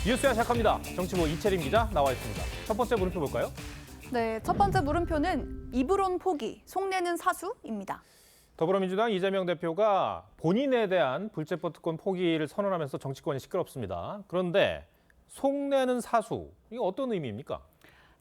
뉴스야 시작합니다. 정치부 이채림 기자 나와 있습니다. 첫 번째 물음표 볼까요? 네, 첫 번째 물음표는 입으론 포기, 속내는 사수입니다. 더불어민주당 이재명 대표가 본인에 대한 불체포 특권 포기를 선언하면서 정치권이 시끄럽습니다. 그런데 속내는 사수, 이게 어떤 의미입니까?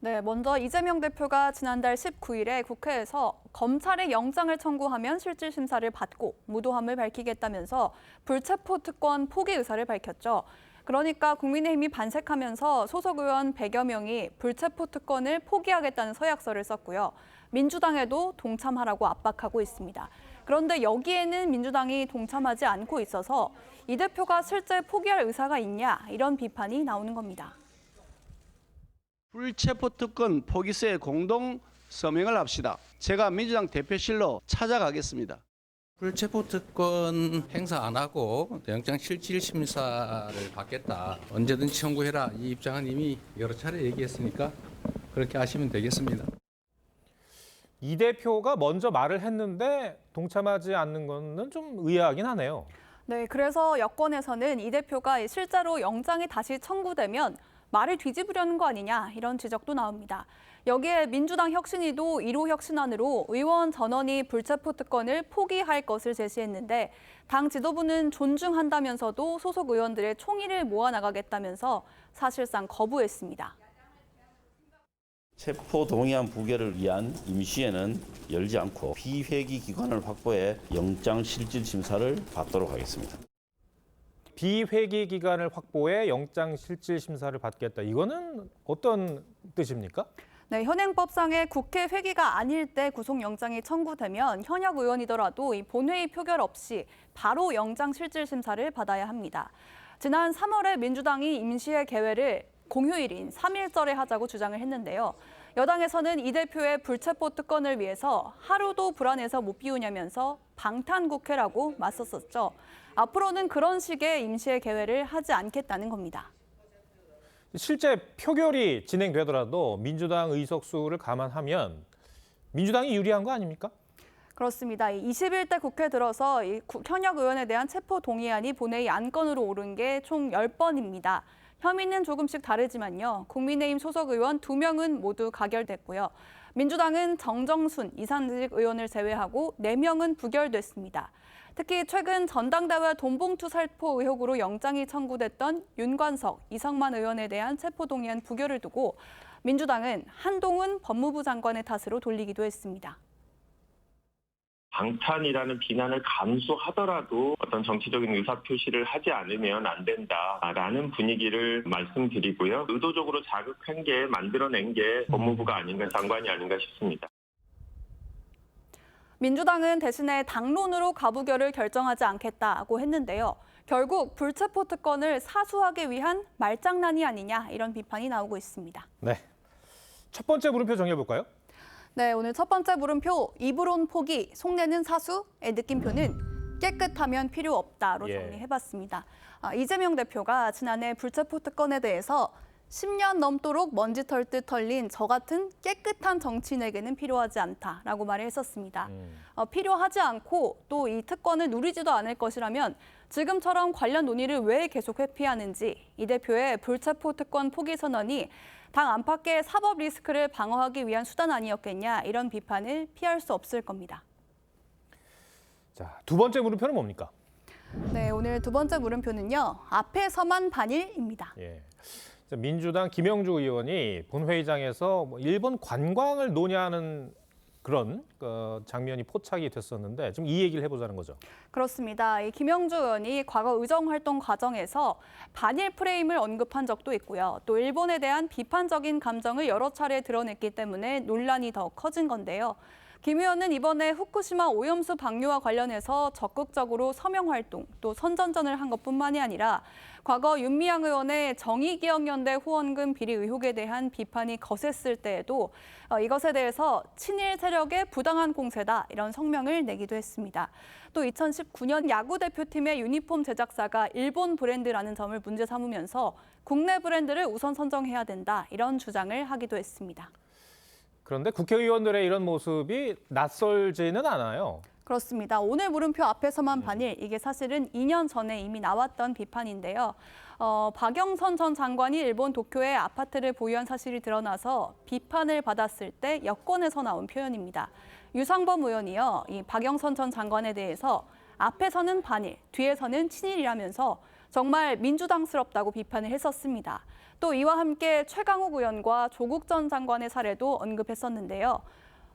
네, 먼저 이재명 대표가 지난달 19일에 국회에서 검찰의 영장을 청구하면 실질 심사를 받고 무도함을 밝히겠다면서 불체포 특권 포기 의사를 밝혔죠. 그러니까 국민의힘이 반색하면서 소속 의원 100여 명이 불체포 특권을 포기하겠다는 서약서를 썼고요. 민주당에도 동참하라고 압박하고 있습니다. 그런데 여기에는 민주당이 동참하지 않고 있어서 이 대표가 실제 포기할 의사가 있냐 이런 비판이 나오는 겁니다. 불체포 특권 포기서에 공동 서명을 합시다. 제가 민주당 대표실로 찾아가겠습니다. 불체포 특권 행사 안 하고 영장 실질 심사를 받겠다. 언제든지 청구해라. 이 입장은 이미 여러 차례 얘기했으니까 그렇게 하시면 되겠습니다. 이 대표가 먼저 말을 했는데 동참하지 않는 거는 좀 의아하긴 하네요. 네, 그래서 여권에서는 이 대표가 실제로 영장이 다시 청구되면 말을 뒤집으려는 거 아니냐 이런 지적도 나옵니다. 여기에 민주당 혁신위도 1호 혁신안으로 의원 전원이 불체포 특권을 포기할 것을 제시했는데 당 지도부는 존중한다면서도 소속 의원들의 총의를 모아나가겠다면서 사실상 거부했습니다. 체포 동의안 부결을 위한 임시회는 열지 않고 비회기 기관을 확보해 영장 실질 심사를 받도록 하겠습니다. 비회기 기간을 확보해 영장 실질 심사를 받겠다. 이거는 어떤 뜻입니까? 네, 현행법상의 국회 회기가 아닐 때 구속영장이 청구되면 현역 의원이더라도 이 본회의 표결 없이 바로 영장 실질 심사를 받아야 합니다. 지난 3월에 민주당이 임시회 개회를 공휴일인 3.1절에 하자고 주장을 했는데요. 여당에서는 이 대표의 불체포 특권을 위해서 하루도 불안해서 못 비우냐면서 방탄국회라고 맞섰었죠. 앞으로는 그런 식의 임시회 개회를 하지 않겠다는 겁니다. 실제 표결이 진행되더라도 민주당 의석수를 감안하면 민주당이 유리한 거 아닙니까? 그렇습니다. 21대 국회 들어서 현역 의원에 대한 체포 동의안이 본회의 안건으로 오른 게 총 10번입니다. 혐의는 조금씩 다르지만요. 국민의힘 소속 의원 2명은 모두 가결됐고요. 민주당은 정정순, 이산직 의원을 제외하고 4명은 부결됐습니다. 특히 최근 전당대회 돈봉투 살포 의혹으로 영장이 청구됐던 윤관석, 이성만 의원에 대한 체포동의안 부결을 두고 민주당은 한동훈 법무부 장관의 탓으로 돌리기도 했습니다. 방탄이라는 비난을 감수하더라도 어떤 정치적인 의사표시를 하지 않으면 안 된다라는 분위기를 말씀드리고요. 의도적으로 자극한 게 만들어낸 게 법무부가 아닌가, 장관이 아닌가 싶습니다. 민주당은 대신에 당론으로 가부결을 결정하지 않겠다고 했는데요. 결국 불체포 특권을 사수하기 위한 말장난이 아니냐 이런 비판이 나오고 있습니다. 네. 첫 번째 물음표 정해볼까요? 네, 오늘 첫 번째 물음표 입으론 포기, 속내는 사수의 느낌표는 깨끗하면 필요 없다로 정리해봤습니다. 이재명 대표가 지난해 불체포 특권에 대해서 10년 넘도록 먼지 털 듯 털린 저 같은 깨끗한 정치인에게는 필요하지 않다라고 말을 했었습니다. 필요하지 않고 또 이 특권을 누리지도 않을 것이라면 지금처럼 관련 논의를 왜 계속 회피하는지 이 대표의 불체포 특권 포기 선언이 당 안팎의 사법 리스크를 방어하기 위한 수단 아니었겠냐 이런 비판을 피할 수 없을 겁니다. 자, 두 번째 물음표는 뭡니까? 네, 오늘 두 번째 물음표는요. 앞에서만 반일입니다. 예. 민주당 김영주 의원이 본회의장에서 일본 관광을 논의하는 그런 장면이 포착이 됐었는데 지금 이 얘기를 해보자는 거죠. 그렇습니다. 이 김영주 의원이 과거 의정활동 과정에서 반일 프레임을 언급한 적도 있고요. 또 일본에 대한 비판적인 감정을 여러 차례 드러냈기 때문에 논란이 더 커진 건데요. 김 의원은 이번에 후쿠시마 오염수 방류와 관련해서 적극적으로 서명 활동, 또 선전전을 한 것뿐만이 아니라 과거 윤미향 의원의 정의기억연대 후원금 비리 의혹에 대한 비판이 거셌을 때에도 이것에 대해서 친일 세력의 부당한 공세다 이런 성명을 내기도 했습니다. 또 2019년 야구 대표팀의 유니폼 제작사가 일본 브랜드라는 점을 문제 삼으면서 국내 브랜드를 우선 선정해야 된다 이런 주장을 하기도 했습니다. 그런데 국회의원들의 이런 모습이 낯설지는 않아요. 그렇습니다. 오늘 물음표 앞에서만 반일, 이게 사실은 2년 전에 이미 나왔던 비판인데요. 박영선 전 장관이 일본 도쿄에 아파트를 보유한 사실이 드러나서 비판을 받았을 때 여권에서 나온 표현입니다. 유상범 의원이요, 이 박영선 전 장관에 대해서 앞에서는 반일, 뒤에서는 친일이라면서 정말 민주당스럽다고 비판을 했었습니다. 또 이와 함께 최강욱 의원과 조국 전 장관의 사례도 언급했었는데요.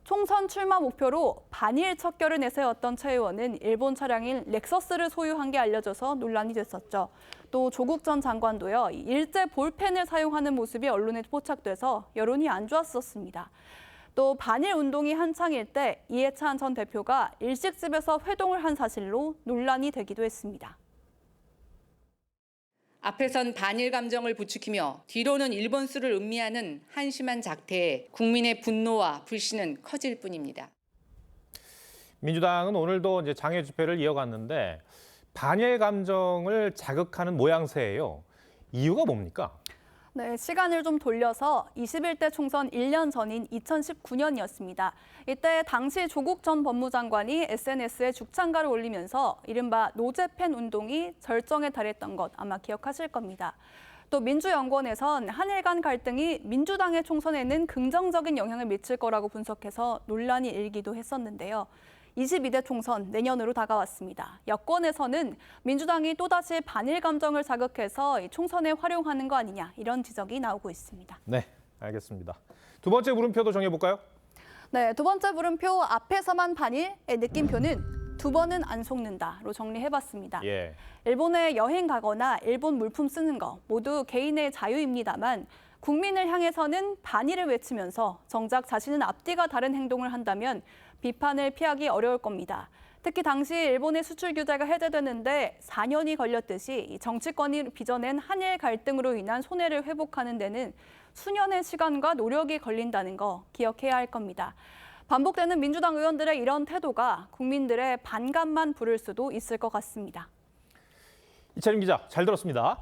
총선 출마 목표로 반일 척결을 내세웠던 최 의원은 일본 차량인 렉서스를 소유한 게 알려져서 논란이 됐었죠. 또 조국 전 장관도요, 일제 볼펜을 사용하는 모습이 언론에 포착돼서 여론이 안 좋았었습니다. 또 반일 운동이 한창일 때 이해찬 전 대표가 일식집에서 회동을 한 사실로 논란이 되기도 했습니다. 앞에선 반일 감정을 부추기며 뒤로는 일본 수를 음미하는 한심한 작태에 국민의 분노와 불신은 커질 뿐입니다. 민주당은 오늘도 이제 장외 집회를 이어갔는데 반일 감정을 자극하는 모양새예요. 이유가 뭡니까? 네, 시간을 좀 돌려서 21대 총선 1년 전인 2019년이었습니다. 이때 당시 조국 전 법무장관이 SNS에 죽창가를 올리면서 이른바 노제팬 운동이 절정에 달했던 것 아마 기억하실 겁니다. 또 민주연구원에선 한일 간 갈등이 민주당의 총선에는 긍정적인 영향을 미칠 거라고 분석해서 논란이 일기도 했었는데요. 22대 총선 내년으로 다가왔습니다. 여권에서는 민주당이 또다시 반일 감정을 자극해서 총선에 활용하는 거 아니냐, 이런 지적이 나오고 있습니다. 네, 알겠습니다. 두 번째 물음표도 정해볼까요? 네, 두 번째 물음표 앞에서만 반일의 느낌표는 두 번은 안 속는다로 정리해봤습니다. 예. 일본에 여행 가거나 일본 물품 쓰는 거 모두 개인의 자유입니다만 국민을 향해서는 반일을 외치면서 정작 자신은 앞뒤가 다른 행동을 한다면 비판을 피하기 어려울 겁니다. 특히 당시 일본의 수출 규제가 해제되는데 4년이 걸렸듯이 정치권이 빚어낸 한일 갈등으로 인한 손해를 회복하는 데는 수년의 시간과 노력이 걸린다는 거 기억해야 할 겁니다. 반복되는 민주당 의원들의 이런 태도가 국민들의 반감만 부를 수도 있을 것 같습니다. 이철임 기자, 잘 들었습니다.